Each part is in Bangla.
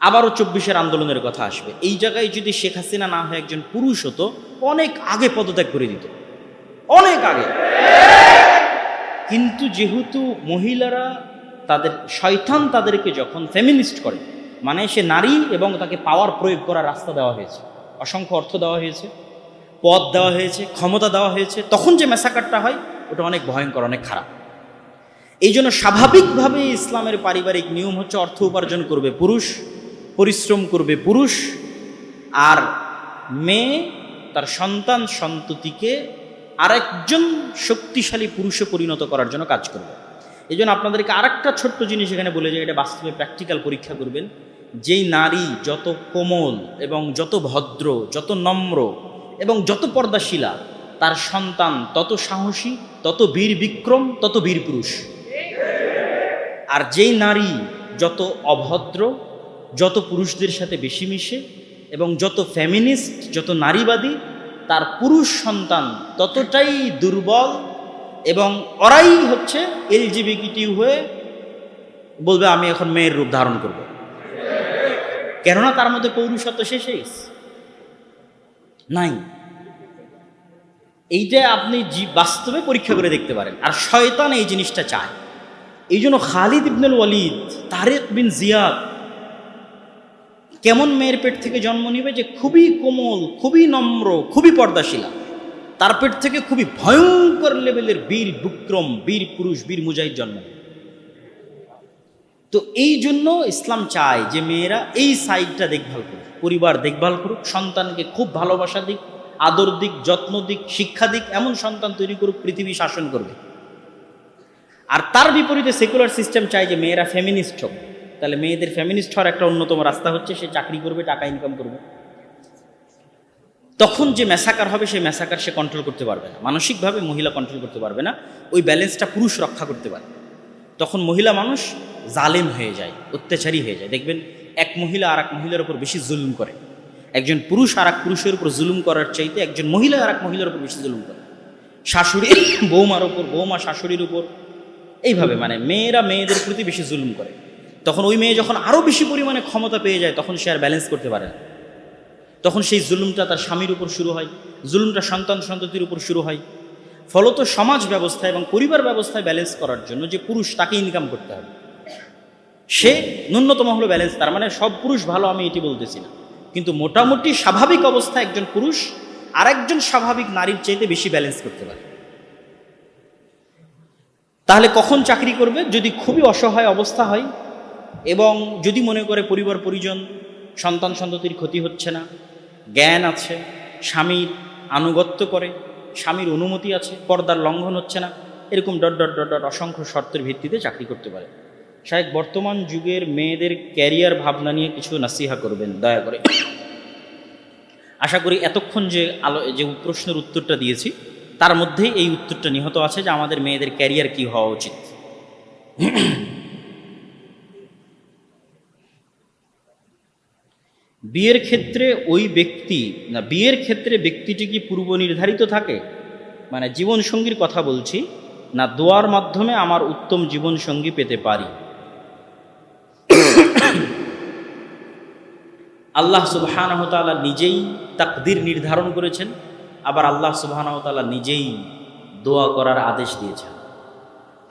আবারও ২৪-এর আন্দোলনের কথা আসবে। এই জায়গায় যদি শেখ হাসিনা না হয় একজন পুরুষ হতো, অনেক আগে পদত্যাগ করে দিত, অনেক আগে। কিন্তু যেহেতু মহিলারা তাদের শয়তান তাদেরকে যখন ফেমিনিস্ট করে, মানে সে নারী এবং তাকে পাওয়ার প্রয়োগ করার রাস্তা দেওয়া হয়েছে, অসংখ্য অর্থ দেওয়া হয়েছে, পদ দেওয়া হয়েছে, ক্ষমতা দেওয়া হয়েছে, তখন যে ম্যাসাকারটা হয় ওটা অনেক ভয়ঙ্কর, অনেক খারাপ। এই জন্য স্বাভাবিকভাবে ইসলামের পারিবারিক নিয়ম হচ্ছে অর্থ উপার্জন করবে পুরুষ, পরিশ্রম করবে পুরুষ, আর মেয়ে তার সন্তান সন্ততিকে আরেকজন শক্তিশালী পুরুষে পরিণত করার জন্য কাজ করবে। এই জন্য আপনাদেরকে আরেকটা ছোট্ট জিনিস এখানে বলে যায়, এটা বাস্তবে প্র্যাকটিক্যাল পরীক্ষা করবেন। যেই নারী যত কোমল এবং যত ভদ্র, যত নম্র এবং যত পর্দাশীলা, তার সন্তান তত সাহসী, তত বীর বিক্রম, তত বীর পুরুষ। আর যেই নারী যত অভদ্র, যত পুরুষদের সাথে বেশি মিশে এবং যত ফেমিনিস্ট, যত নারীবাদী, তার পুরুষ সন্তান ততটাই দুর্বল এবং ওরাই হচ্ছে এলজিবিটি হয়ে বলবে আমি এখন মেয়ের রূপ ধারণ করব, কেননা তার মধ্যে পৌরুষত্ব শেষে নাই। এইটা আপনি বাস্তবে পরীক্ষা করে দেখতে পারেন। আর শয়তান এই জিনিসটা চায়। এই জন্য খালিদ ইবনুল ওয়ালিদ, তারেক বিন জিয়াদ কেমন মেয়ের পেট থেকে জন্ম নিবে যে খুবই কোমল, খুবই নম্র, খুবই পর্দাশীলা, তার পেট থেকে খুবই ভয়ঙ্কর লেভেলের বীর বিক্রম, বীর পুরুষ, বীর মুজাহিদ জন্ম। তো এই জন্য ইসলাম চায় যে মেয়েরা এই সাইডটা দেখভাল করুক, পরিবার দেখভাল করুক, সন্তানকে খুব ভালোবাসা দিক, আদর দিক, যত্ন দিক, শিক্ষা দিক, এমন সন্তান তৈরি করুক পৃথিবী শাসন করবে। আর তার বিপরীতে সেকুলার সিস্টেম চায় যে মেয়েরা ফেমিনিস্ট হোক। তাহলে মেয়েদের ফেমিনিস্ট হওয়ার একটা অন্যতম রাস্তা হচ্ছে সে চাকরি করবে, টাকা ইনকাম করবে। তখন যে ম্যাসাকার হবে সেই ম্যাসাকার সে কন্ট্রোল করতে পারবে না, মানসিকভাবে মহিলা কন্ট্রোল করতে পারবে না, ওই ব্যালেন্সটা পুরুষ রক্ষা করতে পারে। তখন মহিলা মানুষ জালেম হয়ে যায়, অত্যাচারী হয়ে যায়। দেখবেন এক মহিলা আর এক মহিলার উপর বেশি জুলুম করে, একজন পুরুষ আর এক পুরুষের উপর জুলুম করার চাইতে একজন মহিলা আর এক মহিলার উপর বেশি জুলুম করে। শাশুড়ি বৌমার উপর, বৌমা শাশুড়ির উপর, এইভাবে মানে মেয়েরা মেয়েদের প্রতি বেশি জুলুম করে। তখন ওই মেয়ে যখন আরও বেশি পরিমাণে ক্ষমতা পেয়ে যায়, তখন সে আর ব্যালেন্স করতে পারে না। তখন সেই জুলুমটা তার স্বামীর উপর শুরু হয়, জুলুমটা সন্তান সন্ততির উপর শুরু হয়। ফলত সমাজ ব্যবস্থা এবং পরিবার ব্যবস্থায় ব্যালেন্স করার জন্য যে পুরুষ, তাকে ইনকাম করতে হবে, সে ন্যূনতম হলো ব্যালেন্স। তার মানে সব পুরুষ ভালো আমি এটি বলতেছি না, কিন্তু মোটামুটি স্বাভাবিক অবস্থায় একজন পুরুষ আরেকজন স্বাভাবিক নারীর চাইতে বেশি ব্যালেন্স করতে পারে। তাহলে কখন চাকরি করবে? যদি খুবই অসহায় অবস্থা হয় এবং যদি মনে করে পরিবার পরিজন, সন্তান সন্ততির ক্ষতি হচ্ছে না, জ্ঞান আছে, স্বামীর আনুগত্য করে, স্বামীর অনুমতি আছে, পর্দার লঙ্ঘন হচ্ছে না, এরকম ডট ডট ডট ডট অসংখ্য শর্তের ভিত্তিতে চাকরি করতে পারে। শায়েখ বর্তমান যুগের মেয়েদের ক্যারিয়ার ভাবনা নিয়ে কিছু নাসিহা করবেন দয়া করে। আশা করি এতক্ষণ যে প্রশ্নের উত্তরটা দিয়েছি তার মধ্যেই এই উত্তরটা নিহত আছে যে আমাদের মেয়েদের ক্যারিয়ার কি হওয়া উচিত। বিয়ের ক্ষেত্রে বিয়ের ক্ষেত্রে ব্যক্তিটি কি পূর্ব নির্ধারিত থাকে? মানে জীবনসঙ্গীর কথা বলছি না, দোয়ার মাধ্যমে আমার উত্তম জীবনসঙ্গী পেতে পারি? আল্লাহ সুবহানাহু ওয়া তাআলা নিজেই তাকদীর নির্ধারণ করেছেন, আবার আল্লাহ সুবহানাহু ওয়া তাআলা নিজেই দোয়া করার আদেশ দিয়েছেন,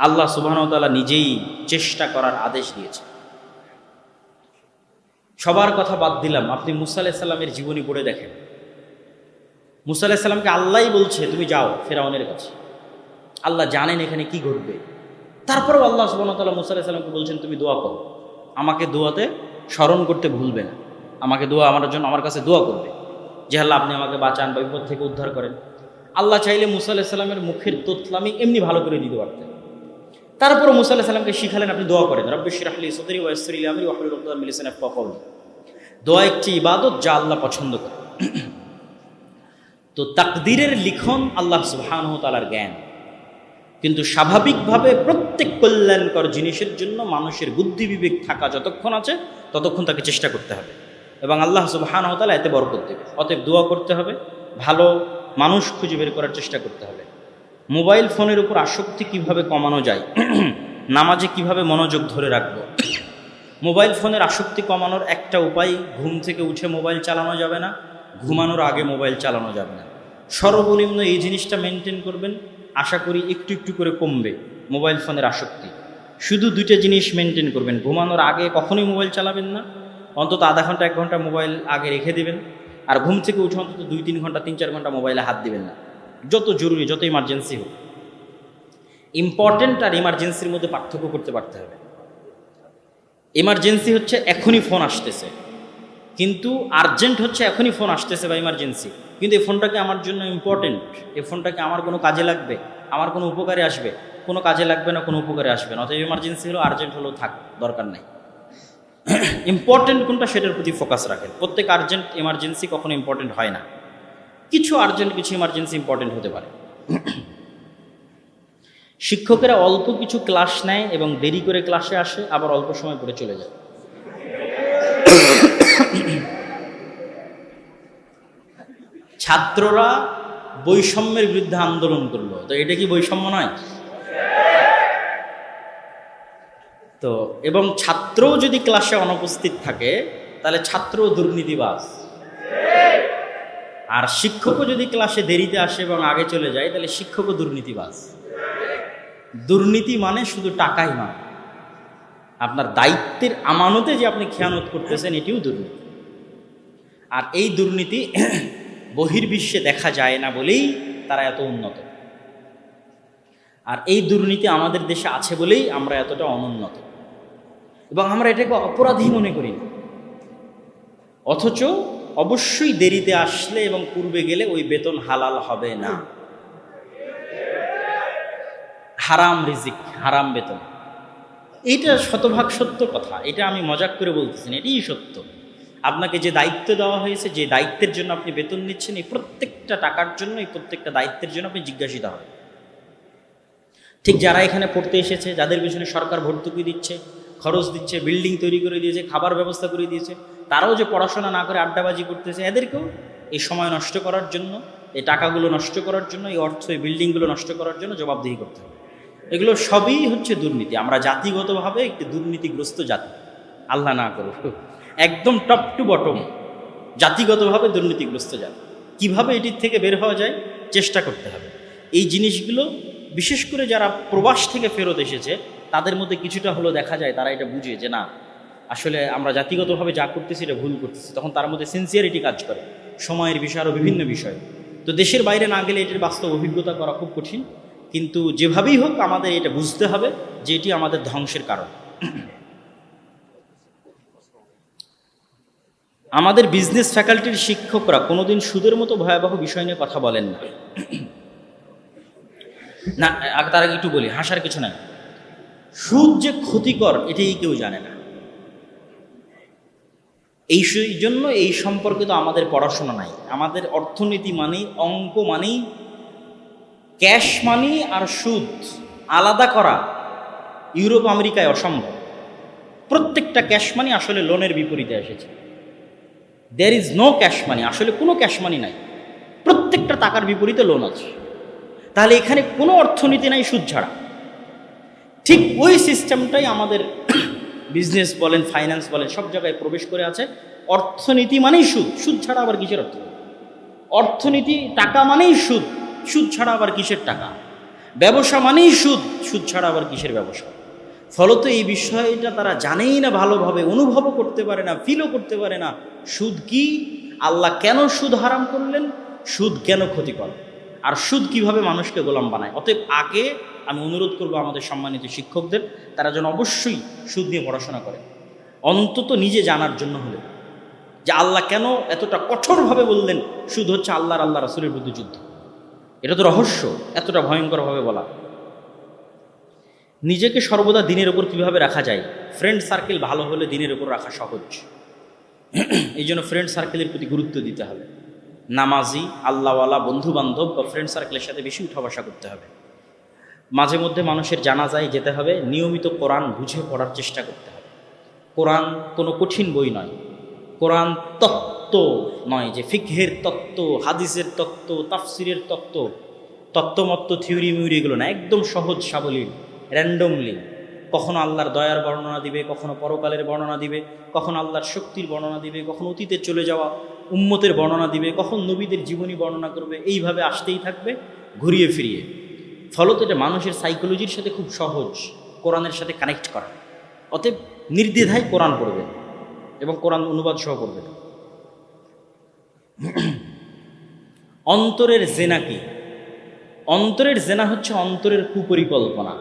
আল্লাহ সুবহানাহু ওয়া তাআলা নিজেই চেষ্টা করার আদেশ দিয়েছেন। সবার কথা বাদ দিলাম, আপনি মুসা আলাইহিস সালামের জীবনী পড়ে দেখেন। মুসা আলাইহিস সালামকে আল্লাহই বলছে তুমি যাও ফিরআউনের কাছে, আল্লাহ জানেন এখানে কি ঘটবে। তারপরেও আল্লাহ সুবহানাহু ওয়া তাআলা মুসা আলাইহিস সালামকে বলছেন তুমি দোয়া করো, আমাকে দোয়াতে স্মরণ করতে ভুলবে না, আমাকে আমার কাছে দোয়া করবে যে আল্লাহ আপনি আমাকে বাঁচান বা বিপদ থেকে উদ্ধার করেন। আল্লাহ চাইলে মুসা আলাইহিস সালামের মুখের তোতলামি এমনি ভালো করে দিতে পারতেন। তারপরে মুসা আলাইহিস সালামকে শিখালেন আপনি দোয়া করেন, রব্বি ইশরাহ লি সাদরি ওয়া ইয়াসসির লি আমরি ওয়াহলুল উকদাতাম মিন লিসানি ইয়াফকাহু কওলি। দোয়া একটি ইবাদত যা আল্লাহ পছন্দ করে। তো তাকদীরের লিখন আল্লাহ সুবহানাহু ওয়া তাআলার জ্ঞান, কিন্তু স্বাভাবিকভাবে প্রত্যেক কল্যাণকর জিনিসের জন্য মানুষের বুদ্ধি বিবেক থাকা যতক্ষণ আছে ততক্ষণ তাকে চেষ্টা করতে হবে এবং আল্লাহ সুবহানাহু ওয়া তাআলা এতে বরকত দেবে। অতএব দোয়া করতে হবে, ভালো মানুষ খুঁজে বের করার চেষ্টা করতে হবে। মোবাইল ফোনের উপর আসক্তি কিভাবে কমানো যায়, নামাজে কিভাবে মনোযোগ ধরে রাখবো, মোবাইল ফোনের আসক্তি কমানোর একটা উপায়, ঘুম থেকে উঠে মোবাইল চালানো যাবে না, ঘুমানোর আগে মোবাইল চালানো যাবে না। সর্বনিম্ন এই জিনিসটা মেনটেন করবেন, আশা করি একটু একটু করে কমবে মোবাইল ফোনের আসক্তি। শুধু দুইটা জিনিস মেনটেন করবেন, ঘুমানোর আগে কখনোই মোবাইল চালাবেন না, অন্তত আধা ঘন্টা 1 ঘন্টা মোবাইল আগে রেখে দেবেন, আর ঘুম থেকে উঠে অন্তত 2-3 ঘন্টা 3-4 ঘন্টা মোবাইলে হাত দিবেন না, যত জরুরি যত ইমার্জেন্সি হোক। ইম্পর্টেন্ট আর ইমার্জেন্সির মধ্যে পার্থক্য করতে পারতে হবে। ইমার্জেন্সি হচ্ছে এখনই ফোন আসতেছে, কিন্তু আর্জেন্ট হচ্ছে এখনই ফোন আসতেছে বা ইমার্জেন্সি, কিন্তু এই ফোনটাকে আমার জন্য ইম্পর্টেন্ট, এই ফোনটাকে আমার কোনো কাজে লাগবে, আমার কোনো উপকারে আসবে, কোনো কাজে লাগবে না, কোনো উপকারে আসবে না। অতএব ইমার্জেন্সি হলো, আর্জেন্ট হলো, থাক, দরকার নেই। ইম্পর্টেন্ট কোনটা সেটার প্রতি ফোকাস রাখেন। প্রত্যেক আর্জেন্ট ইমার্জেন্সি কখনো ইম্পর্টেন্ট হয় না, কিছু আর্জেন্ট কিছু ইমার্জেন্সি ইম্পর্টেন্ট হতে পারে। শিক্ষকেরা অল্প কিছু ক্লাস নেয় এবং দেরি করে ক্লাসে আসে, আবার অল্প সময় পরে চলে যায়। ছাত্ররা বৈষম্যের বিরুদ্ধে আন্দোলন করলো, তো এটা কি বৈষম্য নয়? তো এবং ছাত্রও যদি ক্লাসে অনুপস্থিত থাকে তাহলে ছাত্রও দুর্নীতিবাজ, আর শিক্ষকও যদি ক্লাসে দেরিতে আসে এবং আগে চলে যায় তাহলে শিক্ষকও দুর্নীতিবাজ। দুর্নীতি মানে শুধু টাকাই নয়, আপনার দায়িত্বের আমানতে যে আপনি খেয়ানত করতেছেন এটিও দুর্নীতি। আর এই দুর্নীতি বহির্বিশ্বে দেখা যায় না বলেই তারা এত উন্নত, আর এই দুর্নীতি আমাদের দেশে আছে বলেই আমরা এতটা অনুন্নত, এবং আমরা এটাকে অপরাধী মনে করি না। অথচ অবশ্যই দেরিতে আসলে এবং পূর্বে গেলে ওই বেতন হালাল হবে না, হারাম রিজিক, হারাম বেতন। এইটা শতভাগ সত্য কথা, এটা আমি মজাক করে বলতেছি না, এটাই সত্য। আপনাকে যে দায়িত্ব দেওয়া হয়েছে, যে দায়িত্বের জন্য আপনি বেতন নিচ্ছেন, এই প্রত্যেকটা টাকার জন্য, এই প্রত্যেকটা দায়িত্বের জন্য আপনি জিজ্ঞাসিত হবেন। ঠিক যারা এখানে পড়তে এসেছে, যাদের পেছনে সরকার ভর্তুকি দিচ্ছে, খরচ দিচ্ছে, বিল্ডিং তৈরি করে দিয়েছে, খাবার ব্যবস্থা করে দিয়েছে, তারাও যে পড়াশোনা না করে আড্ডাবাজি করতেছে, এদেরকেও এই সময় নষ্ট করার জন্য, এই টাকাগুলো নষ্ট করার জন্য, এই অর্থ, এই বিল্ডিংগুলো নষ্ট করার জন্য জবাবদিহি করতে হবে। এগুলো সবই হচ্ছে দুর্নীতি। আমরা জাতিগতভাবে একটি দুর্নীতিগ্রস্ত জাতি, আল্লাহ না করুক, একদম টপ টু বটম জাতিগতভাবে দুর্নীতিগ্রস্ত জাতি। কিভাবে এটির থেকে বের হওয়া যায় চেষ্টা করতে হবে। এই জিনিসগুলো বিশেষ করে যারা প্রবাস থেকে ফেরত এসেছে তাদের মধ্যে কিছুটা হলেও দেখা যায়, তারা এটা বুঝে যে না, আসলে আমরা জাতিগতভাবে যা করতেছি এটা ভুল করতেছি, তখন তার মধ্যে সিনসিয়ারিটি কাজ করে, সময়ের বিষয় আরও বিভিন্ন বিষয়। তো দেশের বাইরে না গেলে এটির বাস্তব অভিজ্ঞতা করা খুব কঠিন, কিন্তু যেভাবেই হোক আমাদের এটা বুঝতে হবে যে এটি আমাদের ধ্বংসের কারণ। আমাদের বিজনেস ফ্যাকাল্টির শিক্ষকরা কোনোদিন সুদের মতো ভয়াবহ বিষয় নিয়ে কথা বলেন না। না, তার আগে একটু বলি, হাসার কিছু নাই। সুদ যে ক্ষতিকর এটাই কেউ জানে না। এই জন্য এই সম্পর্কে তো আমাদের পড়াশোনা নাই। আমাদের অর্থনীতি মানেই, অঙ্ক মানেই ক্যাশ মানি আর সুদ আলাদা করা ইউরোপ আমেরিকায় অসম্ভব। প্রত্যেকটা ক্যাশ মানি আসলে লোনের বিপরীতে এসেছে। There is no cash money, আসলে কোনো ক্যাশ মানি নাই, প্রত্যেকটা টাকার বিপরীতে লোন আছে। তাহলে এখানে কোনো অর্থনীতি নাই সুদ ছাড়া। ঠিক ওই সিস্টেমটাই আমাদের বিজনেস বলেন, ফাইন্যান্স বলেন, সব জায়গায় প্রবেশ করে আছে। অর্থনীতি মানেই সুদ, সুদ ছাড়া আবার কিসের অর্থনীতি? অর্থনীতি টাকা মানেই সুদ, সুদ ছাড়া আবার কিসের টাকা? ব্যবসা মানেই সুদ, সুদ ছাড়া আবার কিসের ব্যবসা? ফলত এই বিষয়টা তারা জানেই না ভালোভাবে, অনুভবও করতে পারে না, ফিলও করতে পারে না। সুদ কি, আল্লাহ কেন সুদ হারাম করলেন, সুদ কেন ক্ষতিকর, আর সুদ কিভাবে মানুষকে গোলাম বানায়। অতএব আগে আমি অনুরোধ করবো আমাদের সম্মানিত শিক্ষকদের, তারা যেন অবশ্যই সুদ নিয়ে পড়াশোনা করে, অন্তত নিজে জানার জন্য হলে, যে আল্লাহ কেন এতটা কঠোরভাবে বললেন সুদ হচ্ছে আল্লাহ রাসূলের বিরুদ্ধে যুদ্ধ। এটা তো রহস্য, এতটা ভয়ঙ্করভাবে বলা। নিজেকে সর্বদা দিনের উপর কীভাবে রাখা যায়? ফ্রেন্ড সার্কেল ভালো হলে দিনের উপর রাখা সহজ। এই জন্য ফ্রেন্ড সার্কেলের প্রতি গুরুত্ব দিতে হবে। নামাজি, আল্লাহওয়ালা বন্ধু বান্ধব বা ফ্রেন্ড সার্কেলের সাথে বেশি উঠা বসা করতে হবে। মাঝে মধ্যে মানুষের জানাজায় যেতে হবে, নিয়মিত কোরআন বুঝে পড়ার চেষ্টা করতে হবে। কোরআন কোনো কঠিন বই নয়, কোরআন তত্ত্ব নয় যে ফিকহের তত্ত্ব, হাদিসের তত্ত্ব, তাফসিরের তত্ত্ব, তত্ত্বমত্ত থিওরি মিউরি এগুলো না, একদম সহজ সাবলীল, র্যান্ডমলি কখনো আল্লাহর দয়ার বর্ণনা দিবে, কখনো পরকালের বর্ণনা দিবে, কখনো আল্লাহর শক্তির বর্ণনা দিবে, কখনো অতীতে চলে যাওয়া উম্মতের বর্ণনা দিবে, কখন নবীদের জীবনী বর্ণনা করবে। এইভাবে আসতেই থাকবে ঘুরিয়ে ফিরিয়ে। ফলত এটা মানুষের সাইকোলজির সাথে খুব সহজ কোরআনের সাথে কানেক্ট করা। অতএব নির্দ্বিধায় কোরআন পড়বে এবং কোরআন অনুবাদ সহ পড়বে। অন্তরের জেনা কি? অন্তরের জেনা হচ্ছে অন্তরের কুপরিকল্পনা।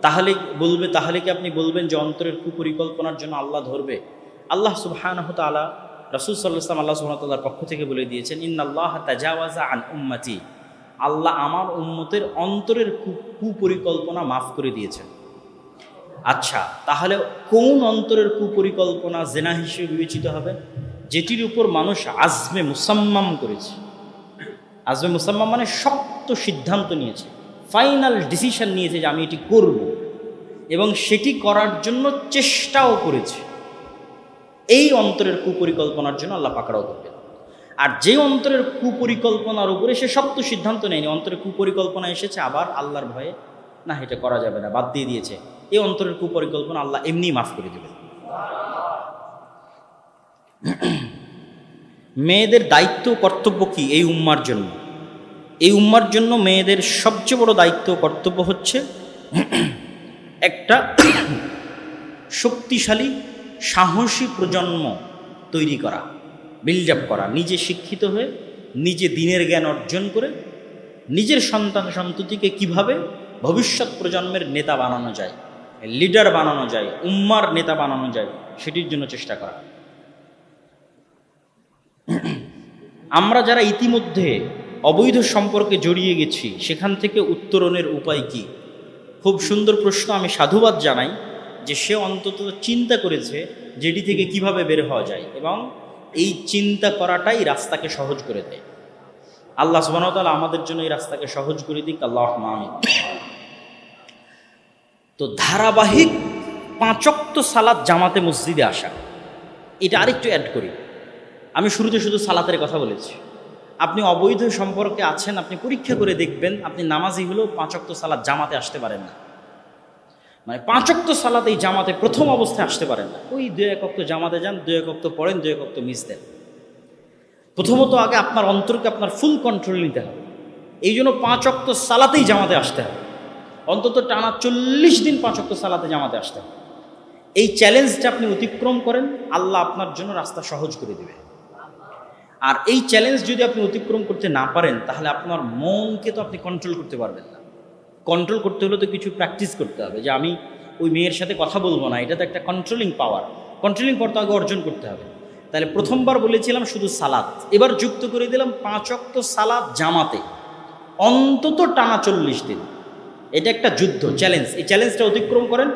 তাহলে কি আপনি বলবেন যে অন্তরের কুপরিকল্পনার জন্য আল্লাহ ধরবে? আল্লাহ সুবহানাহু ওয়া তাআলা, রাসূল সাল্লাল্লাহু আলাইহি ওয়াসাল্লাম আল্লাহ সুবহানাহু ওয়া তাআলার পক্ষ থেকে বলে দিয়েছেন, ইন্নাল্লাহ তাজাওয়াজা আন উম্মতি, আল্লাহ আমার উম্মতের অন্তরের কুপরিকল্পনা মাফ করে দিয়েছেন। আচ্ছা, তাহলে কোন অন্তরের কুপরিকল্পনা জেনা হিসেবে বিবেচিত হবে? যেটির উপর মানুষ আজমে মুসাম্মাম করেছে। আজমে মুসাম্মাম মানে শক্ত সিদ্ধান্ত নিয়েছে, ফাইনাল ডিসিশন নিয়েছে যে আমি এটি করব, এবং সেটি করার জন্য চেষ্টাও করেছে। এই অন্তরের কুপরিকল্পনার জন্য আল্লাহ পাকড়াও করবেন। আর যে অন্তরের কুপরিকল্পনার উপরে সে শক্ত সিদ্ধান্ত নেয়নি, অন্তরের কুপরিকল্পনা এসেছে আবার আল্লাহর ভয়ে, না এটা করা যাবে না, বাদ দিয়ে দিয়েছে, এই অন্তরের কুপরিকল্পনা আল্লাহ এমনি মাফ করে দেবেন। মেয়েদের দায়িত্ব কর্তব্য কি এই উম্মার জন্য? এই উম্মার জন্য মেয়েদের সবচেয়ে বড় দায়িত্ব কর্তব্য হচ্ছে একটা শক্তিশালী সাহসী প্রজন্ম তৈরি করা, বিল্ড আপ করা। নিজে শিক্ষিত হয়ে, নিজে দিনের জ্ঞান অর্জন করে, নিজের সন্তান সন্ততিকে কিভাবে ভবিষ্যৎ প্রজন্মের নেতা বানানো যায়, লিডার বানানো যায়, উম্মার নেতা বানানো যায়, সেটির জন্য চেষ্টা করা। আমরা যারা ইতিমধ্যে অবৈধ সম্পর্কে জড়িয়ে গেছি, সেখান থেকে উত্তরণের উপায় কি? খুব সুন্দর প্রশ্ন। আমি সাধুবাদ জানাই যে সে অন্তত চিন্তা করেছে যেটি থেকে কিভাবে বের হওয়া যায়, এবং এই চিন্তা করাটাই রাস্তাকে সহজ করে দেয়। আল্লাহ সুবহানাহু ওয়া তাআলা আমাদের জন্য এই রাস্তাকে সহজ করে দিক, আল্লাহুম্মা আমিন। তো ধারাবাহিক 5 ওয়াক্ত সালাত জামাতে মসজিদে আসা, এটা আরেকটু অ্যাড করি। আমি শুরুতে শুধু সালাতের কথা বলেছি। আপনি অবৈধ সম্পর্কে আছেন, আপনি পরীক্ষা করে দেখবেন আপনি নামাজি হলেও 5 ওয়াক্ত সালাত জামাতে আসতে পারেন না। মানে 5 ওয়াক্ত সালাত এই জামাতে প্রথম অবস্থায় আসতে পারেন না। ওই 2-1 ওয়াক্ত জামাতে যান, 2-1 ওয়াক্ত পড়েন, 2-1 ওয়াক্ত মিস দেন। প্রথমত আগে আপনার অন্তরকে আপনার ফুল কন্ট্রোল নিতে হবে। এই জন্য 5 ওয়াক্ত সালাতেই জামাতে আসতে হবে। অন্তত টানা 40 দিন 5 ওয়াক্ত সালাতে জামাতে আসতে হবে। এই চ্যালেঞ্জটা আপনি অতিক্রম করেন, আল্লাহ আপনার জন্য রাস্তা সহজ করে দেবে। আর এই চ্যালেঞ্জ যদি আপনি অতিক্রম করতে না পারেন, তাহলে আপনার মনকে তো আপনি কন্ট্রোল করতে পারবেন না। কন্ট্রোল করতে হলে তো কিছু প্র্যাকটিস করতে হবে, যে আমি ওই মেয়ের সাথে কথা বলবো না, এটা তো একটা কন্ট্রোলিং পাওয়ার। কন্ট্রোলিং পাওয়ার তো আগে অর্জন করতে হবে। তাহলে প্রথমবার বলেছিলাম শুধু সালাত, এবার যুক্ত করে দিলাম 5 ওয়াক্ত সালাত জামাতে অন্তত টানা 40 দিন। এটা একটা যুদ্ধ, চ্যালেঞ্জ। এই চ্যালেঞ্জটা অতিক্রম করেন,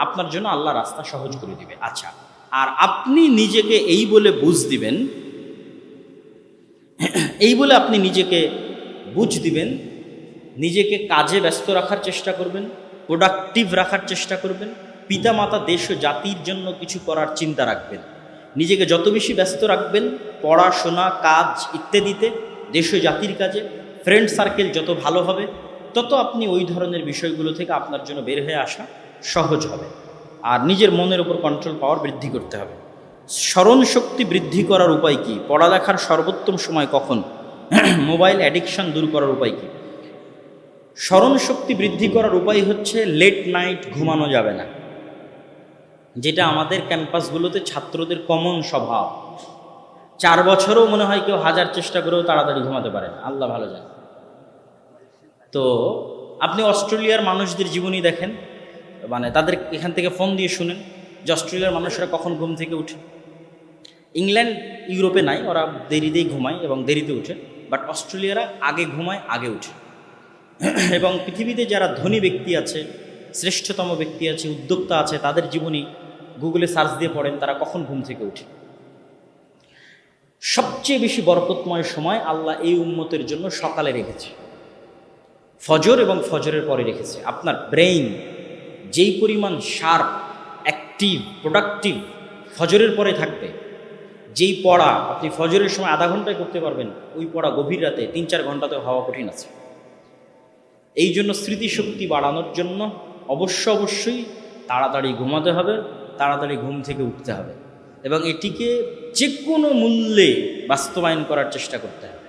আপনার জন্য আল্লাহ রাস্তা সহজ করে দিবে। আচ্ছা, আর আপনি নিজেকে এই বলে বুঝ দিবেন, এই বলে আপনি নিজেকে বুঝ দিবেন, নিজেকে কাজে ব্যস্ত রাখার চেষ্টা করবেন, প্রোডাক্টিভ রাখার চেষ্টা করবেন, পিতামাতা দেশ ও জাতির জন্য কিছু করার চিন্তা রাখবেন। নিজেকে যত বেশি ব্যস্ত রাখবেন পড়াশোনা, কাজ ইত্যাদিতে, দেশ ও জাতির কাজে, ফ্রেন্ড সার্কেল যত ভালো হবে, তত আপনি ওই ধরনের বিষয়গুলো থেকে আপনার জন্য বের হয়ে আসা সহজ হবে। আর নিজের মনের উপর কন্ট্রোল পাওয়ার বৃদ্ধি করতে হবে। স্মরণ শক্তি বৃদ্ধি করার উপায় কি? পড়ালেখার সর্বোত্তম সময় কখন? মোবাইল অ্যাডিকশন দূর করার উপায় কি? স্মরণ শক্তি বৃদ্ধি করার উপায় হচ্ছে লেট নাইট ঘুমানো যাবে না, যেটা আমাদের ক্যাম্পাসগুলোতে ছাত্রদের কমন স্বভাব। 4 বছরও মনে হয় কেউ 1000 চেষ্টা করেও তাড়াতাড়ি ঘুমাতে পারে না, আল্লাহ ভালো জানে। তো আপনি অস্ট্রেলিয়ার মানুষদের জীবনী দেখেন, মানে তাদের এখান থেকে ফোন দিয়ে শুনেন যে অস্ট্রেলিয়ার মানুষরা কখন ঘুম থেকে উঠে। ইংল্যান্ড ইউরোপে নাই, ওরা দেরিতেই ঘুমায় এবং দেরিতে উঠে, বাট অস্ট্রেলিয়ারা আগে ঘুমায়, আগে উঠে। এবং পৃথিবীতে যারা ধনী ব্যক্তি আছে, শ্রেষ্ঠতম ব্যক্তি আছে, উদ্যোক্তা আছে, তাদের জীবনী গুগলে সার্চ দিয়ে পড়েন তারা কখন ঘুম থেকে উঠে। সবচেয়ে বেশি বরকতময় সময় আল্লাহ এই উম্মতের জন্য সকালে রেখেছে, ফজর এবং ফজরের পরে রেখেছে। আপনার ব্রেইন যেই পরিমাণ শার্প, অ্যাক্টিভ, প্রোডাক্টিভ ফজরের পরে থাকবে, যেই পড়া আপনি ফজরের সময় আধা ঘন্টায় করতে পারবেন, ওই পড়া গভীর রাতে 3-4 ঘন্টাতে হওয়া কঠিন আছে। এই জন্য স্মৃতিশক্তি বাড়ানোর জন্য অবশ্যই তাড়াতাড়ি ঘুমাতে হবে, তাড়াতাড়ি ঘুম থেকে উঠতে হবে এবং এটিকে যে কোনো মূল্যে বাস্তবায়ন করার চেষ্টা করতে হবে।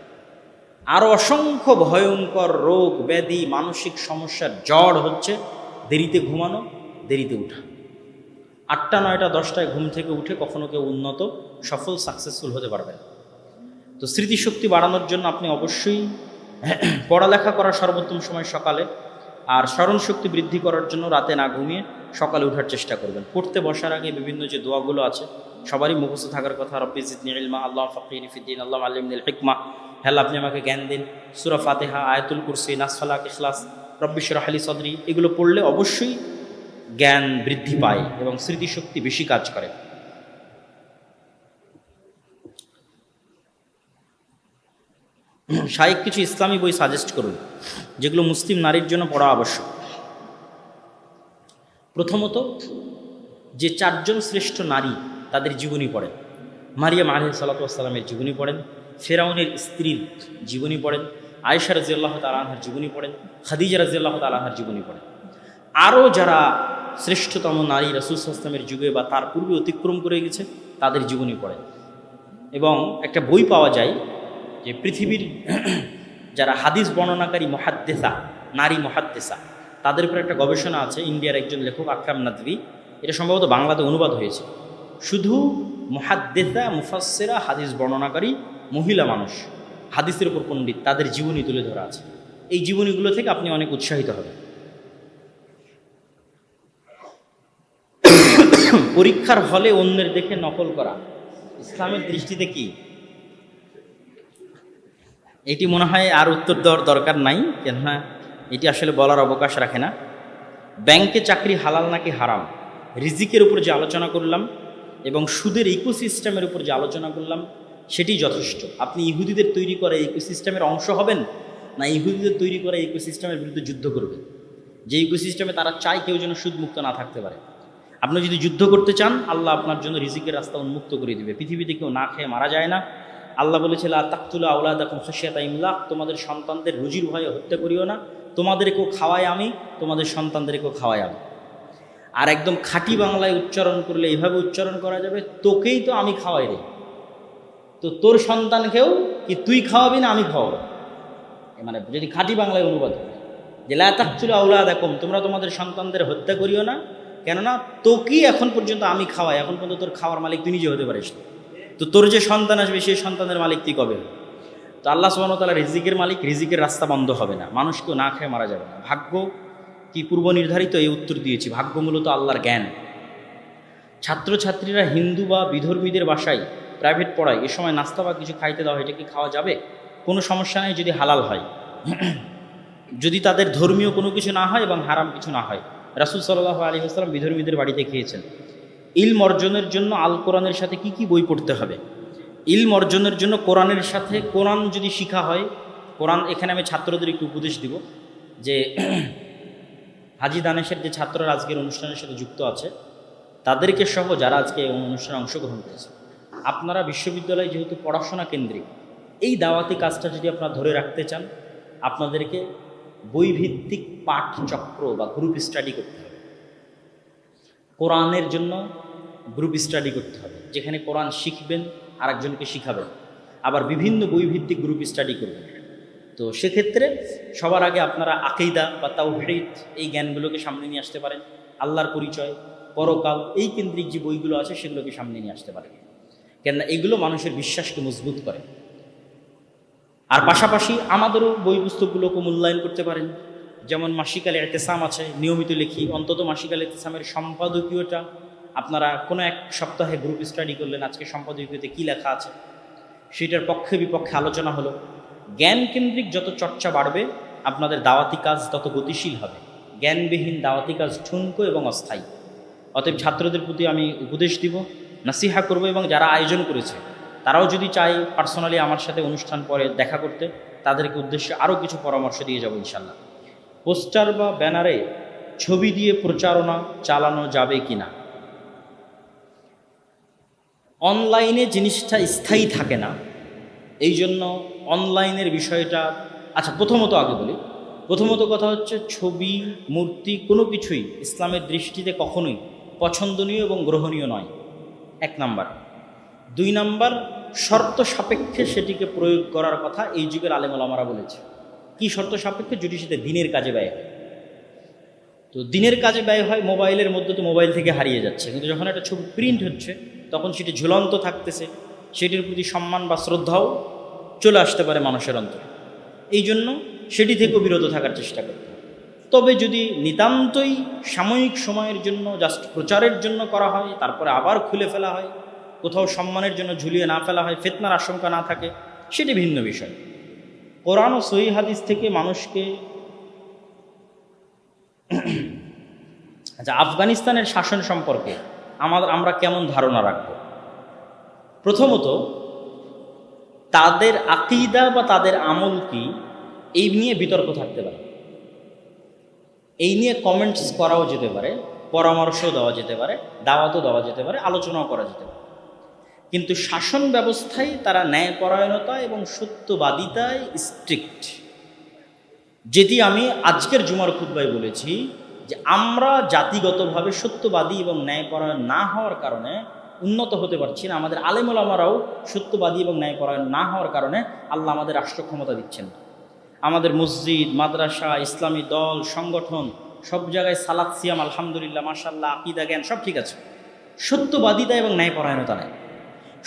আরও অসংখ্য ভয়ঙ্কর রোগ ব্যাধি মানসিক সমস্যার জড় হচ্ছে দেরিতে ঘুমানো, দেরিতে উঠা। 8টা 9টা 10টায় ঘুম থেকে উঠে কখনো কেউ উন্নত সফল সাকসেসফুল হতে পারবে না। তো স্মৃতিশক্তি বাড়ানোর জন্য আপনি অবশ্যই পড়ালেখা করার সর্বোত্তম সময় সকালে, আর স্মরণশক্তি বৃদ্ধি করার জন্য রাতে না ঘুমিয়ে সকালে ওঠার চেষ্টা করবেন। পড়তে বসার আগে বিভিন্ন যে দোয়াগুলো আছে সবারই মুখস্থ থাকার কথা, রব্বি জিদনি ইলমা, আল্লাহুম্মা ফাক্কিহনি ফিদ্দীন, আল্লাহুম্মা আল্লিমনিল হিকমা, হে আল্লাহ আপনি আমাকে জ্ঞান দিন। সূরা ফাতিহা, আয়াতুল কুরসি, নাস, ফালাক, ইখলাস, রব্বি ইশরাহ লি সাদরি, এগুলো পড়লে অবশ্যই জ্ঞান বৃদ্ধি পায় এবং স্মৃতিশক্তি বেশি কাজ করে। শায়েখ কিছু ইসলামী বই সাজেস্ট করুন যেগুলো মুসলিম নারীর জন্য পড়া আবশ্যক। প্রথমত, যে 4জন শ্রেষ্ঠ নারী তাদের জীবনী পড়েন। মারিয়াম আলাইহিস সালাতু ওয়াস সালামের জীবনী পড়েন, ফেরাউনের স্ত্রীর জীবনী পড়েন, আয়েশা রাদিয়াল্লাহু তাআলা আনহার জীবনী পড়েন, খাদিজা রাদিয়াল্লাহু তাআলা আনহার জীবনী পড়েন। আরও যারা শ্রেষ্ঠতম নারী রাসূল সাল্লাল্লাহু আলাইহি ওয়াসাল্লামের যুগে বা তার পূর্বে অতিক্রম করে গেছে তাদের জীবনী পড়েন। এবং একটা বই পাওয়া যায় যে পৃথিবীর যারা হাদিস বর্ণনাকারী মুহাদ্দিসা, নারী মুহাদ্দিসা, তাদের উপর একটা গবেষণা আছে ইন্ডিয়ার একজন লেখক আকরাম নাদভি, এটা সম্ভবত বাংলাতে অনুবাদ হয়েছে। শুধু মুহাদ্দিসা, মুফাসসিরা, হাদিস বর্ণনাকারী মহিলা মানুষ, হাদিসের উপর পণ্ডিত, তাদের জীবনী তুলে ধরা আছে। এই জীবনীগুলো থেকে আপনি অনেক উৎসাহিত হবেন। পরীক্ষার হলে অন্যের দেখে নকল করা ইসলামের দৃষ্টিতে কি? এটি মনে হয় আর উত্তর দেওয়ার দরকার নাই, কেননা এটি আসলে বলার অবকাশ রাখে না। ব্যাংকে চাকরি হালাল নাকি হারাম, রিজিকের উপর যে আলোচনা করলাম এবং সুদের ইকোসিস্টেমের উপর যে আলোচনা করলাম সেটি যথেষ্ট। আপনি ইহুদিদের তৈরি করা ইকোসিস্টেমের অংশ হবেন, না ইহুদিদের তৈরি করা ইকোসিস্টেমের বিরুদ্ধে যুদ্ধ করবেন, যে ইকোসিস্টেমে তারা চায় কেউ যেন সুদমুক্ত না থাকতে পারে। আপনি যদি যুদ্ধ করতে চান, আল্লাহ আপনার জন্য রিজিকের রাস্তা উন্মুক্ত করে দিবে। পৃথিবীতে কেউ না খেয়ে মারা যায় না। আল্লাহ বলেছিল, তাকতুলা আওলাদাকুম খাশিয়াতা ইমলাক, তোমাদের সন্তানদের রুজির ভয়ে হত্যা করিও না, তোমাদেরকেও খাওয়াই আমি, তোমাদের সন্তানদেরকেও খাওয়াই আমি। আর একদম খাঁটি বাংলায় উচ্চারণ করলে এইভাবে উচ্চারণ করা যাবে, তোকেই তো আমি খাওয়াই রে, তো তোর সন্তানকেও কি তুই খাওয়াবি না আমি খাওয়াবো। মানে যদি খাঁটি বাংলায় অনুবাদ হয় যে লা তাকতুলা আওলাদাকুম, তোমরা তোমাদের সন্তানদের হত্যা করিও না, কেননা তোকেই এখন পর্যন্ত আমি খাওয়াই, এখন পর্যন্ত তোর খাওয়ার মালিক তুই নিজে হতে পারিস না, তো তোর যে সন্তান আসবে সেই সন্তানের মালিক তুই কবে? তো আল্লাহ সুবহানাহু ওয়া তাআলা রিজিকের মালিক, রিজিকের রাস্তা বন্ধ হবে না, মানুষ কেউ না খেয়ে মারা যাবে না। ভাগ্য কি পূর্ব নির্ধারিত? এই উত্তর দিয়েছি। ভাগ্য মূলত আল্লাহর জ্ঞান। ছাত্রছাত্রীরা হিন্দু বা বিধর্মীদের বাসায় প্রাইভেট পড়ায়, এ সময় নাস্তা বা কিছু খাইতে দেওয়া, এটা কি খাওয়া যাবে? কোনো সমস্যা নেই যদি হালাল হয়, যদি তাদের ধর্মীয় কোনো কিছু না হয় এবং হারাম কিছু না হয়। রাসূল সাল্লাল্লাহু আলাইহি ওয়াসাল্লাম বিধর্মীদের বাড়িতে খেয়েছেন। ইলম অর্জনের জন্য আল কোরআনের সাথে কি কি বই পড়তে হবে? ইলম অর্জনের জন্য কোরআনের সাথে কোরআন যদি শিখা হয়, কোরআন, এখানে আমি ছাত্রদের একটু উপদেশ দিব যে হাজি দানেশের যে ছাত্ররা আজকের অনুষ্ঠানের সাথে যুক্ত আছে তাদেরকে সহ যারা আজকে এই অনুষ্ঠানে অংশগ্রহণ করেছে, আপনারা বিশ্ববিদ্যালয় যেহেতু পড়াশোনা কেন্দ্রিক, এই দাওয়াতি কাজটা যদি আপনারা ধরে রাখতে চান, আপনাদেরকে বইভিত্তিক পাঠচক্র বা গ্রুপ স্টাডি করতে হবে। কোরআনের জন্য গ্রুপ স্টাডি করতে হবে, যেখানে কোরআন শিখবেন আর একজনকে শিখাবেন, আবার বিভিন্ন বইভিত্তিক গ্রুপ স্টাডি করবেন। তো সেক্ষেত্রে সবার আগে আপনারা আকীদা বা তাওহীদ এই জ্ঞানগুলোকে সামনে নিয়ে আসতে পারেন, আল্লাহর পরিচয়, পরকাল, এই কেন্দ্রিক যে বইগুলো আছে সেগুলোকে সামনে নিয়ে আসতে পারেন, কেননা এগুলো মানুষের বিশ্বাসকে মজবুত করে। আর পাশাপাশি আমাদেরও বই পুস্তকগুলোকে মূল্যায়ন করতে পারেন। যেমন মাসিকাল ইতিসাম আছে, নিয়মিত লিখি, অন্তত মাসিকাল ইতিসামের সম্পাদকীয়টা আপনারা কোনো এক সপ্তাহে গ্রুপ স্টাডি করলেন, আজকে সম্পাদকীয়তে কী লেখা আছে সেটার পক্ষে বিপক্ষে আলোচনা হলো। জ্ঞান কেন্দ্রিক যত চর্চা বাড়বে, আপনাদের দাওয়াতি কাজ তত গতিশীল হবে। জ্ঞানবিহীন দাওয়াতি কাজ ঠুনকো এবং অস্থায়ী। অতএব ছাত্রদের প্রতি আমি উপদেশ দিব, নাসিহা করব, এবং যারা আয়োজন করেছে তারাও যদি চায় পার্সোনালি আমার সাথে অনুষ্ঠান পরে দেখা করতে, তাদেরকে উদ্দেশ্যে আরও কিছু পরামর্শ দিয়ে যাব ইনশাল্লাহ। পোস্টার বা ব্যানারে ছবি দিয়ে প্রচারণা চালানো যাবে কি না? অনলাইনে জিনিসটা স্থায়ী থাকে না, এই জন্য অনলাইনের বিষয়টা, আচ্ছা প্রথমত আগে বলি, প্রথমত কথা হচ্ছে, ছবি মূর্তি কোনো কিছুই ইসলামের দৃষ্টিতে কখনোই পছন্দনীয় এবং গ্রহণীয় নয়, 1 নাম্বার। 2 নাম্বার, শর্ত সাপেক্ষে সেটিকে প্রয়োগ করার কথা এই যুগের আলেম ওলামারা বলেছে। কি শর্ত সাপেক্ষে? যদি সেটা দিনের কাজে ব্যয় হয়। তো দিনের কাজে ব্যয় হয়, মোবাইলের মধ্যে তো মোবাইল থেকে হারিয়ে যাচ্ছে, কিন্তু যখন একটা ছবি প্রিন্ট হচ্ছে তখন সেটি ঝুলন্ত থাকতেছে, সেটির প্রতি সম্মান বা শ্রদ্ধাও চলে আসতে পারে মানুষের অন্তরে। এই জন্য সেটি থেকেও বিরত থাকার চেষ্টা করতে হবে। তবে যদি নিতান্তই সাময়িক সময়ের জন্য, জাস্ট প্রচারের জন্য করা হয়, তারপরে আবার খুলে ফেলা হয়, কোথাও সম্মানের জন্য ঝুলিয়ে না ফেলা হয়, ফিতনার আশঙ্কা না থাকে, সেটি ভিন্ন বিষয়। কোরআন ও সহিহ হাদিস থেকে মানুষকে আচ্ছা, আফগানিস্তানের শাসন সম্পর্কে আমরা কেমন ধারণা রাখব? প্রথমত, তাদের আকীদা বা তাদের আমল কি, এই নিয়ে বিতর্ক থাকতে পারে, এই নিয়ে কমেন্টস করাও যেতে পারে, পরামর্শ দেওয়া যেতে পারে, দাওয়াতও দেওয়া যেতে পারে, আলোচনাও করা যেতে পারে। কিন্তু শাসন ব্যবস্থায় তারা ন্যায়পরায়ণতা এবং সত্যবাদিতায় স্ট্রিক্ট। যেটি আমি আজকের জুমার খুতবায় বলেছি যে আমরা জাতিগতভাবে সত্যবাদী এবং ন্যায়পরায়ণ না হওয়ার কারণে উন্নত হতে পারছি না। আমাদের আলেম ওলামারাও সত্যবাদী এবং ন্যায়পরায়ণ না হওয়ার কারণে আল্লাহ আমাদের রাষ্ট্র ক্ষমতা দিচ্ছেন। আমাদের মসজিদ, মাদ্রাসা, ইসলামী দল, সংগঠন, সব জায়গায় সালাত, সিয়াম, আলহামদুলিল্লাহ, মাশাআল্লাহ, আকীদা, জ্ঞান সব ঠিক আছে। সত্যবাদিতা এবং ন্যায়পরায়ণতা নেই।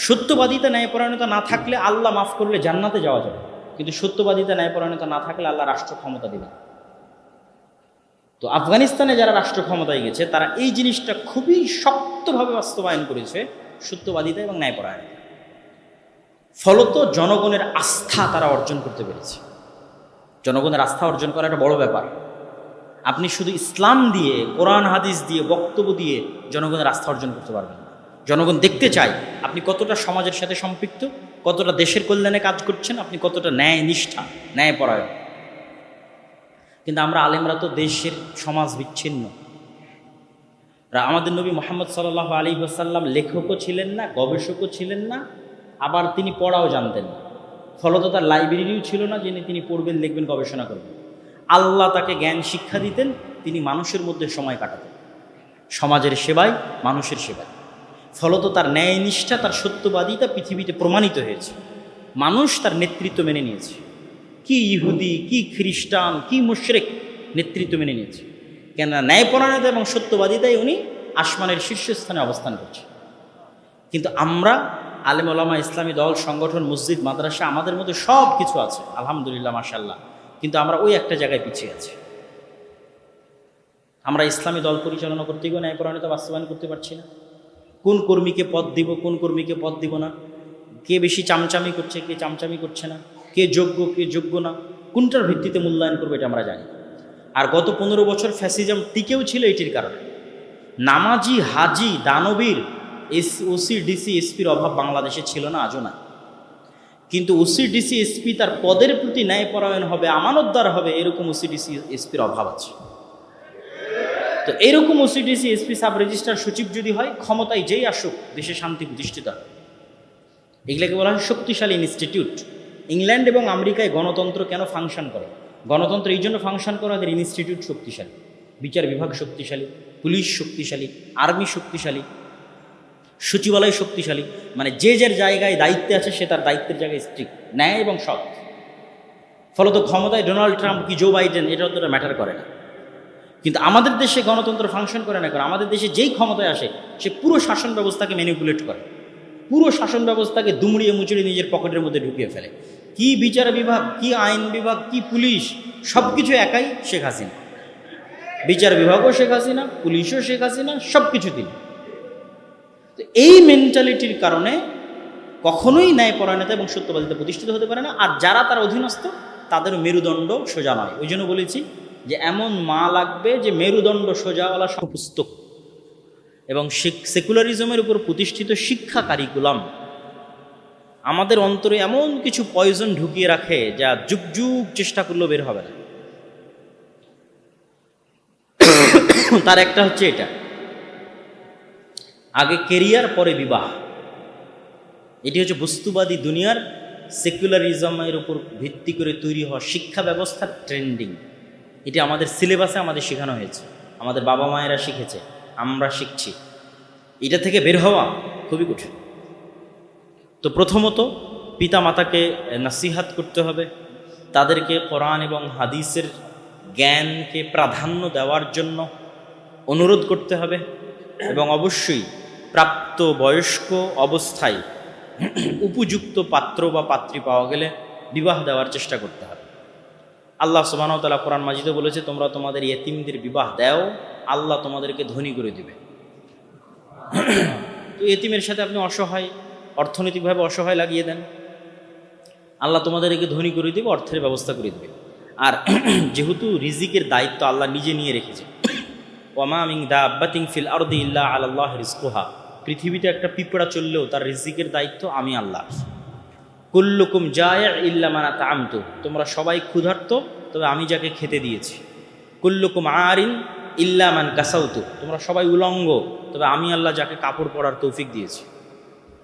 সত্যবাদিতা ন্যায়পরায়ণতা না থাকলে আল্লাহ মাফ করলে জান্নাতে যাওয়া যাবে, কিন্তু সত্যবাদিতা ন্যায়পরায়ণতা না থাকলে আল্লাহ রাষ্ট্র ক্ষমতা দেবেন। তো আফগানিস্তানে যারা রাষ্ট্র ক্ষমতায় গেছে তারা এই জিনিসটা খুবই শক্তভাবে বাস্তবায়ন করেছে, সত্যবাদিতা এবং ন্যায়পরায়ণতা। ফলত জনগণের আস্থা তারা অর্জন করতে পেরেছে। জনগণের আস্থা অর্জন করা একটা বড় ব্যাপার। আপনি শুধু ইসলাম দিয়ে, কোরআন হাদিস দিয়ে, বক্তব্য দিয়ে জনগণের আস্থা অর্জন করতে পারবেন না। জনগণ দেখতে চায় আপনি কতটা সমাজের সাথে সম্পৃক্ত, কতটা দেশের কল্যাণে কাজ করছেন, আপনি কতটা ন্যায় নিষ্ঠা, ন্যায়পরায়ণ। কিন্তু আমরা আলেমরা তো দেশের সমাজ বিচ্ছিন্ন। আমাদের নবী মুহাম্মদ সাল্লাল্লাহু আলাইহি ওয়াসাল্লাম লেখকও ছিলেন না, গবেষকও ছিলেন না, আবার তিনি পড়াও জানতেন না। ফলত তার লাইব্রেরিও ছিল না যিনি তিনি পড়বেন, লিখবেন, গবেষণা করবেন। আল্লাহ তাকে জ্ঞান শিক্ষা দিতেন, তিনি মানুষের মধ্যে সময় কাটাতেন, সমাজের সেবায়, মানুষের সেবায়। ফলত তার ন্যায়নিষ্ঠা, তার সত্যবাদিতা পৃথিবীতে প্রমাণিত হয়েছে। মানুষ তার নেতৃত্ব মেনে নিয়েছে। কি ইহুদি, কি খ্রিস্টান, কি মুশরিক নেতৃত্ব মেনে নিয়েছে, কেননা ন্যায়পরায়ণতা এবং সত্যবাদিতায় উনি আসমানের শীর্ষস্থানে অবস্থান করছে। কিন্তু আমরা আলেম ওলামা, ইসলামী দল, সংগঠন, মসজিদ, মাদ্রাসা, আমাদের মধ্যে সব কিছু আছে আলহামদুলিল্লাহ, মাশাআল্লাহ, কিন্তু আমরা ওই একটা জায়গায় পিছিয়ে আছি। আমরা ইসলামী দল পরিচালনা করতে গিয়ে ন্যায়পরায়ণতা বাস্তবায়ন করতে পারছি না। কোন কর্মীকে পদ দিব, কোন কর্মীকে পদ দিব না, কে বেশি চামচামি করছে, কে চামচামি করছে না, কে যোগ্য, কে যোগ্য না, কোনটার ভিত্তিতে মূল্যায়ন করবে এটা আমরা জানি। আর গত 15 বছর ফ্যাসিজম টিকেও ছিল এটির কারণে। নামাজি, হাজি, দানবীর, ওসি, ডিসি, এসপির অভাব বাংলাদেশে ছিল না, আজও না। কিন্তু ওসি, ডিসি, এসপি তার পদের প্রতি ন্যায়পরায়ণ হবে, আমানতদার হবে, এরকম ওসি, ডিসি, এসপির অভাব আছে। তো এরকম OC, DC, SP, sub registrar, সচিব যদি হয়, ক্ষমতায় যেই আসুক দেশে শান্তি প্রতিষ্ঠিত হয়। এগুলোকে বলা হয় শক্তিশালী ইনস্টিটিউট। ইংল্যান্ড এবং আমেরিকায় গণতন্ত্র কেন ফাংশন করে? গণতন্ত্র এই জন্য ফাংশন করে, ওদের ইনস্টিটিউট শক্তিশালী, বিচার বিভাগ শক্তিশালী, পুলিশ শক্তিশালী, আর্মি শক্তিশালী, সচিবালয় শক্তিশালী। মানে যে যার জায়গায় দায়িত্বে আছে সে তার দায়িত্বের জায়গায় স্ট্রিক্ট, ন্যায় এবং সৎ। ফলত ক্ষমতায় ডোনাল্ড ট্রাম্প কি জো বাইডেন এটা অতটা ম্যাটার করে না। কিন্তু আমাদের দেশে গণতন্ত্র ফাংশন করে না, কারণ আমাদের দেশে যেই ক্ষমতায় আসে সে পুরো শাসন ব্যবস্থাকে ম্যানিপুলেট করে, পুরো শাসন ব্যবস্থাকে দুমড়িয়ে মুচড়িয়ে নিজের পকেটের মধ্যে ঢুকিয়ে ফেলে। কি বিচার বিভাগ, কি আইন বিভাগ, কি পুলিশ, সব কিছু একাই শেখ হাসিনা। বিচার বিভাগও শেখ হাসিনা, পুলিশও শেখ হাসিনা, সব কিছু তিনি। তো এই মেন্টালিটির কারণে কখনোই ন্যায়পরায়ণতা এবং সত্যবাদিতা প্রতিষ্ঠিত হতে পারে না। আর যারা তার অধীনস্থ তাদের মেরুদণ্ড সোজা নয়। ওই জন্য বলেছি যে এমন মা লাগবে যে মেরুদণ্ড সোজাওয়ালা পুস্তক এবং সেকুলারিজমের উপর প্রতিষ্ঠিত শিক্ষা কারিকুলাম। আমাদের অন্তরে এমন কিছু পয়জন ঢুকিয়ে রাখে যা যুগ যুগ চেষ্টা করলেও বের হবে না। তার একটা হচ্ছে এটা, আগে কেরিয়ার পরে বিবাহ। এটি হচ্ছে বস্তুবাদী দুনিয়ার সেকুলারিজমের উপর ভিত্তি করে তৈরি হওয়া শিক্ষা ব্যবস্থার ট্রেন্ডিং। এটি আমাদের সিলেবাসে আমাদের শেখানো হয়েছে, আমাদের বাবা মায়েরা শিখেছে, আমরা শিখছি। এটা থেকে বের হওয়া খুবই কঠিন। তো প্রথমত পিতা মাতাকে নাসিহাত করতে হবে, তাদেরকে কোরআন এবং হাদিসের জ্ঞানকে প্রাধান্য দেওয়ার জন্য অনুরোধ করতে হবে, এবং অবশ্যই প্রাপ্ত বয়স্ক অবস্থায় উপযুক্ত পাত্র বা পাত্রী পাওয়া গেলে বিবাহ দেওয়ার চেষ্টা করতে হবে। আল্লাহ সুবহানাহু ওয়া তাআলা কোরআন মাজিদে বলেছে, তোমরা তোমাদের ইয়েতিমদের বিবাহ দাও, আল্লাহ তোমাদেরকে ধনী করে দিবে। তো ইয়েতিমের সাথে আপনি অসহায়, অর্থনৈতিকভাবে অসহায় লাগিয়ে দেন, আল্লাহ তোমাদেরকে ধনী করে দিবে, অর্থের ব্যবস্থা করে দিবে। আর যেহেতু রিজিকের দায়িত্ব আল্লাহ নিজে নিয়ে রেখেছে, ওয়ামা মিন দাব্বাতিন ফিল আরদি ইল্লা আলাল্লাহি রিজকুহা, পৃথিবীতে একটা পিঁপড়া চললেও তার রিজিকের দায়িত্ব আমি আল্লাহ। কুল্লুকুম জায়' ইল্লা মান আত'আমতু, তোমরা সবাই ক্ষুধার্ত তবে আমি যাকে খেতে দিয়েছি। কুল্লুকুম আরিন ইল্লা মান কাসাউতু, তোমরা সবাই উলঙ্গ তবে আমি আল্লাহ যাকে কাপড় পরার তৌফিক দিয়েছি।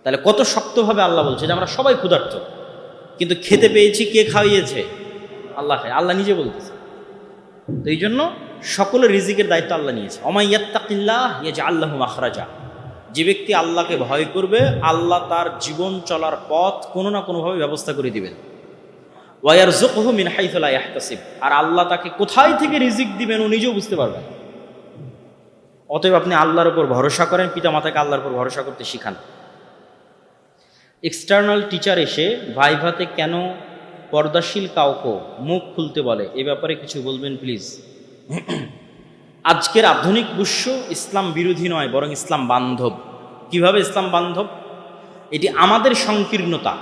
তাহলে কত শক্তভাবে আল্লাহ বলছে যে আমরা সবাই ক্ষুধার্ত, কিন্তু খেতে পেয়েছি কে খাইয়েছে? আল্লাহ খায়, আল্লাহ নিজে বলতেছে। তো এই জন্য সকলের রিজিকের দায়িত্ব আল্লাহ নিয়েছে। ওমাই ইয়াত্তাকিল্লাহ ইয়াজআল লাহু মাখরাজা, যে ব্যক্তি আল্লাহকে ভয় করবে আল্লাহ তার জীবন চলার পথ কোনো না কোনোভাবে ব্যবস্থা করে দিবেন। ওয়া ইয়ারযুকহু মিন হাইথু লা ইয়াহতাসিব, আর আল্লাহ তাকে কোথায় থেকে রিজিক দিবেন ও নিজেও বুঝতে পারবেন। অতএব আপনি আল্লাহর উপর ভরসা করেন, পিতা মাতাকে আল্লাহর উপর ভরসা করতে শিখান। এক্সটার্নাল টিচার এসে ভাইভাতে কেন পর্দাশীল কাউকে মুখ খুলতে বলে, এ ব্যাপারে কিছু বলবেন প্লিজ। আজকের আধুনিক বিশ্ব ইসলাম বিরোধী নয়, বরং ইসলাম বান্ধব। কিভাবে ইসলাম বান্ধব? এটি আমাদের সংকীর্ণতা।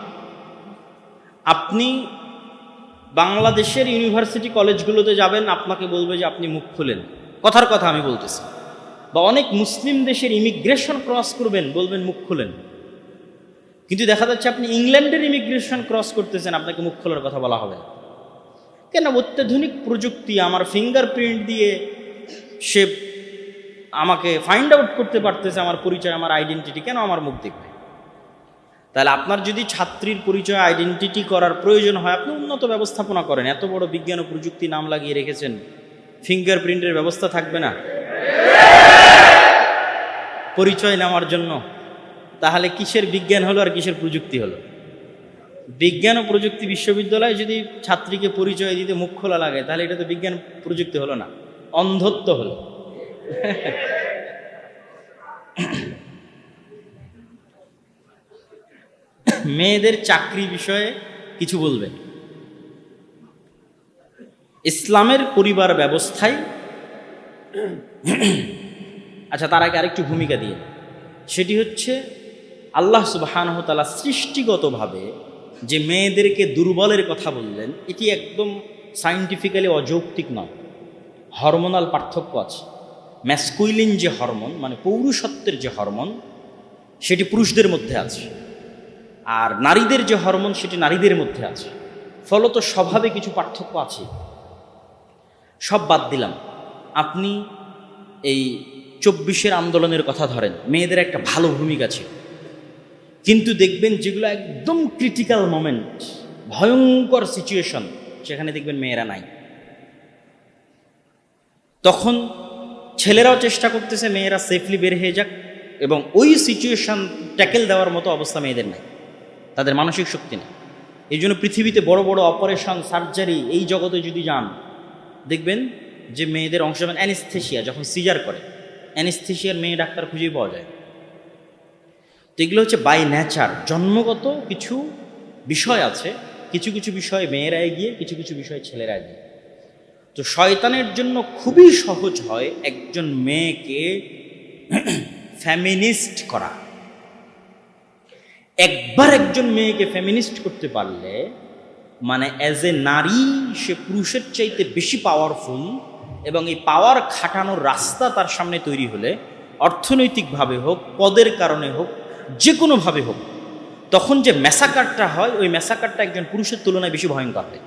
আপনি বাংলাদেশের ইউনিভার্সিটি কলেজগুলোতে যাবেন, আপনাকে বলবে যে আপনি মুখ খুলেন, কথার কথা আমি বলতেছি। বা অনেক মুসলিম দেশের ইমিগ্রেশন ক্রস করবেন, বলবেন মুখ খুলেন। কিন্তু দেখা যাচ্ছে আপনি ইংল্যান্ডের ইমিগ্রেশন ক্রস করতেছেন, আপনাকে মুখ খোলার কথা বলা হবে না। কেন? অত্যাধুনিক প্রযুক্তি, আমার ফিঙ্গারপ্রিন্ট দিয়ে সে আমাকে ফাইন্ড আউট করতে পারতেছে আমার পরিচয়, আমার আইডেন্টিটি, কেন আমার মুখ দেখবে? তাহলে আপনার যদি ছাত্রীর পরিচয় আইডেন্টিটি করার প্রয়োজন হয়, আপনি উন্নত ব্যবস্থাপনা করেন। এত বড় বিজ্ঞান ও প্রযুক্তি নাম লাগিয়ে রেখেছেন, ফিঙ্গারপ্রিন্টের ব্যবস্থা থাকবে না পরিচয় নেওয়ার জন্য? তাহলে কিসের বিজ্ঞান হলো আর কিসের প্রযুক্তি হলো? বিজ্ঞান ও প্রযুক্তি বিশ্ববিদ্যালয়ে যদি ছাত্রীকে পরিচয় দিতে মুখ খোলা লাগে, তাহলে এটা তো বিজ্ঞান প্রযুক্তি হলো না, অন্ধত্ব হলো। মেয়েদের চাকরি বিষয়ে কিছু বলবেন। ইসলামের পরিবার ব্যবস্থায়, আচ্ছা তার আগে আরেকটু ভূমিকা দিয়ে, সেটি হচ্ছে আল্লাহ সুবহানাহু ওয়া তাআলা সৃষ্টিগতভাবে যে মেয়েদেরকে দুর্বলের কথা বললেন, এটি একদম সায়েন্টিফিক্যালি অযৌক্তিক নয়। হরমোনাল পার্থক্য আছে। ম্যাসকুইলিন যে হরমোন, মানে পৌরুষত্বের যে হরমোন, সেটি পুরুষদের মধ্যে আছে, আর নারীদের যে হরমোন সেটি নারীদের মধ্যে আছে। ফলত স্বভাবে কিছু পার্থক্য আছে। সব বাদ দিলাম, আপনি এই 24-এর আন্দোলনের কথা ধরেন, মেয়েদের একটা ভালো ভূমিকা ছিল, কিন্তু দেখবেন যেগুলো একদম ক্রিটিক্যাল মোমেন্ট, ভয়ঙ্কর সিচুয়েশন, সেখানে দেখবেন মেয়েরা নাই। তখন ছেলেরাও চেষ্টা করতেছে মেয়েরা সেফলি বের হয়ে যাক, এবং ওই সিচুয়েশন ট্যাকেল দেওয়ার মতো অবস্থা মেয়েদের নাই, তাদের মানসিক শক্তি নেই। এই জন্য পৃথিবীতে বড় বড় অপারেশন, সার্জারি, এই জগতে যদি যান, দেখবেন যে মেয়েদের অংশ, অ্যানেস্থেশিয়া, যখন সিজার করে অ্যানেস্থেশিয়ার মেয়ে ডাক্তার খুঁজেই পাওয়া যায়। তো এগুলো হচ্ছে বাই নেচার, জন্মগত কিছু বিষয় আছে। কিছু কিছু বিষয়ে মেয়েরা এগিয়ে, কিছু কিছু বিষয়ে ছেলেরা এগিয়ে। তো শয়তানের জন্য খুবই সহজ হয় একজন মেয়েকে ফেমিনিস্ট করা। একবার একজন মেয়েকে ফেমিনিস্ট করতে পারলে, মানে অ্যাজ এ নারী সে পুরুষের চাইতে বেশি পাওয়ারফুল, এবং এই পাওয়ার খাটানোর রাস্তা তার সামনে তৈরি হলে, অর্থনৈতিকভাবে হোক, পদের কারণে হোক, যে কোনোভাবে হোক, তখন যে ম্যাসাকারটা হয়, ওই ম্যাসাকারটা একজন পুরুষের তুলনায় বেশি ভয়ঙ্কর হয়।